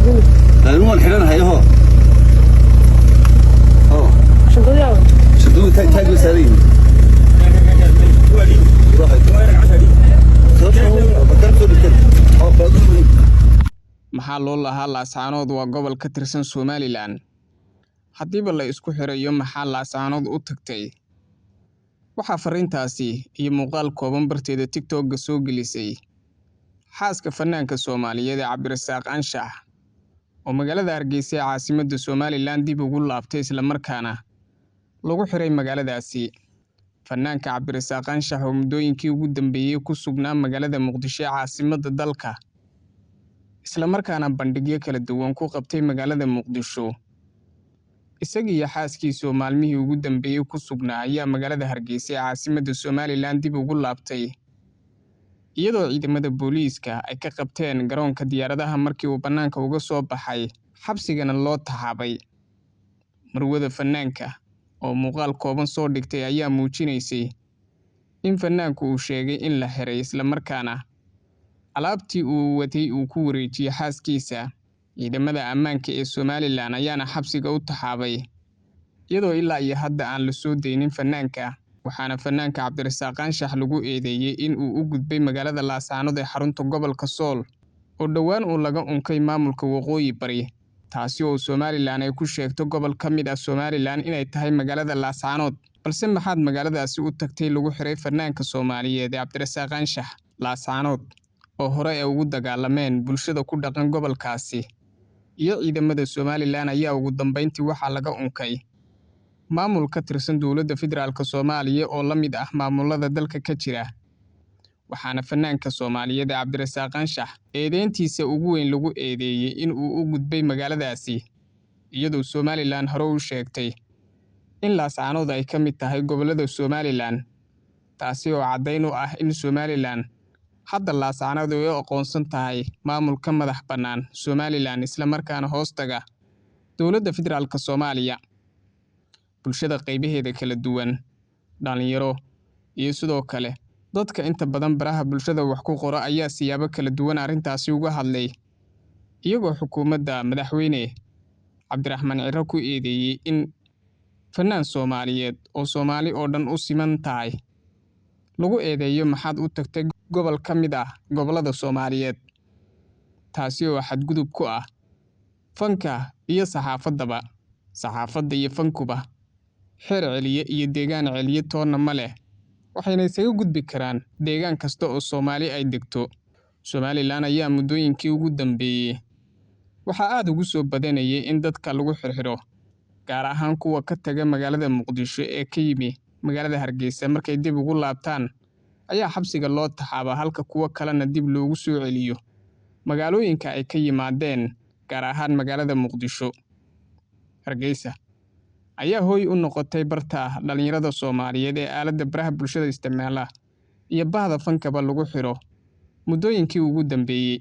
هو الحيران هاي هو شدوه تاج مسارين maxaa loo lahaa Laascaanood waa gobol ka tirsan Somaliland hadiiba la isku xirayo maxaa Laascaanood u tagtay waxa fariintaasi iyo muuqaal kooban barteeda TikTok soo gelisay xaaska fanaanka Soomaaliyeed Cabdirasaaq Anshax oo magaalada Hargeysa ee caasimadda Somaliland dib ugu laabtay isla markaana lagu xiray magaaladaasi fanaanka Cabdirasaaq Anshax oo muddooyinkii ugu dambeeyay ku sugnaa magaalada Muqdisho ee caasimadda dalka isla markaana bandhigyo kala duwan ku qabtay magaalada Muqdisho isaga iyo xaaskiisa maalmihii ugu dambeeyay ku sugnaa ayaa magaalada Hargeysa ee caasimadda Somaliland dib ugu laabtay iyadoo ciidamada booliiska ay ka qabteen garoonka diyaaradaha markii uu banaanka uga soo baxay xabsigana loo taxaabay marwada fanaanka oo muuqaal kooban soo dhigtay ayaa muujinaysay in fanaanku uu sheegay in la xiray isla markaana alaabtii uu watay uu ku wareejiyay xaaskiisa ciidamada ammaanka ee Somaliland ayaana xabsiga u taxaabay iyadoo ilaa iyo hadda aan la soo deynin fanaanka waxaana fanaanka Cabdirasaaq Anshax lagu eedeeyay in uu u gudbay magaalada Laascaanood ee xarunta gobolka Sool oo dhawaan uu laga unkay maamulka waqooyi bari taasi oo Somaliland ay ku sheegto gobol ka mid ah Somaliland inay tahay magaalada Laascaanood balse maxaad magaaladaasi u tagtay lagu xiray fanaanka Soomaaliyeed Cabdirasaaq Anshax Laascaanood oo hore ay ugu dagaalameen bulshada ku dhaqan gobolkaasi iyo ciidamada Somaliland ayaa ugu dambeyntii waxa laga unkay maamul ka tirsan dawladda federaalka Soomaaliya oo la mid ah maamulada dalka ka jira waxaana fanaanka Soomaaliyeed Cabdirasaaq Anshax eedeyntiisa ugu weyn lagu eedeeyay in uu u gudbay magaaladaasi iyadoo Somaliland hore u sheegtay in Laascaanood ay ka mid tahay gobolada Somaliland taasi oo cadeyn u ah in Somaliland hadda Laascaanood ay aqoonsan tahay maamul ka madax bannaan Somaliland isla markaana hoostaga dawladda federaalka Soomaaliya bulshada qaybaheeda kala duwan dhalinyaro iyo sidoo kale dadka inta badan baraha bulshada wax ku qora ayaa siyaabo kala duwan arintaasi uga hadlay iyagoo xukuumadda madaxweyne Cabdiraxmaan Ciro ku eedeeyay in fanaan Soomaaliyeed oo Soomaali oo dhan u siman tahay lagu eedeeyo maxaad u tagtay gobol ka mid ah gobolada Soomaaliyeed taasi oo xadgudub ku ah fanka iyo saxaafadda iyo fankuba xeer celiye iyo deegaan celiye toona ma leh waxayna isaga gudbi karaan deegaan kasta oo Soomaali ay degto Somaliland ayaa muddooyinkii ugu dambeeyay waxa aad ugu soo badanayay in dadka lagu xirxiro gaar ahaan kuwa ka taga magaalada Muqdisho ee ka yimi magaalada Hargeysa markay dib ugu laabtaan ayaa xabsiga loo taxaabaa halka kuwa kalena dib loogu soo celiyo magaalooyinka ay ka yimaadeen gaar ahaan magaalada Muqdisho Hargeysa ayaa hooy u noqotay barta dhalinyarada Soomaaliyeed ee aaladda baraha bulshada isticmaala iyo bahda fankaba lagu xiro muddooyinkii ugu dambeeyay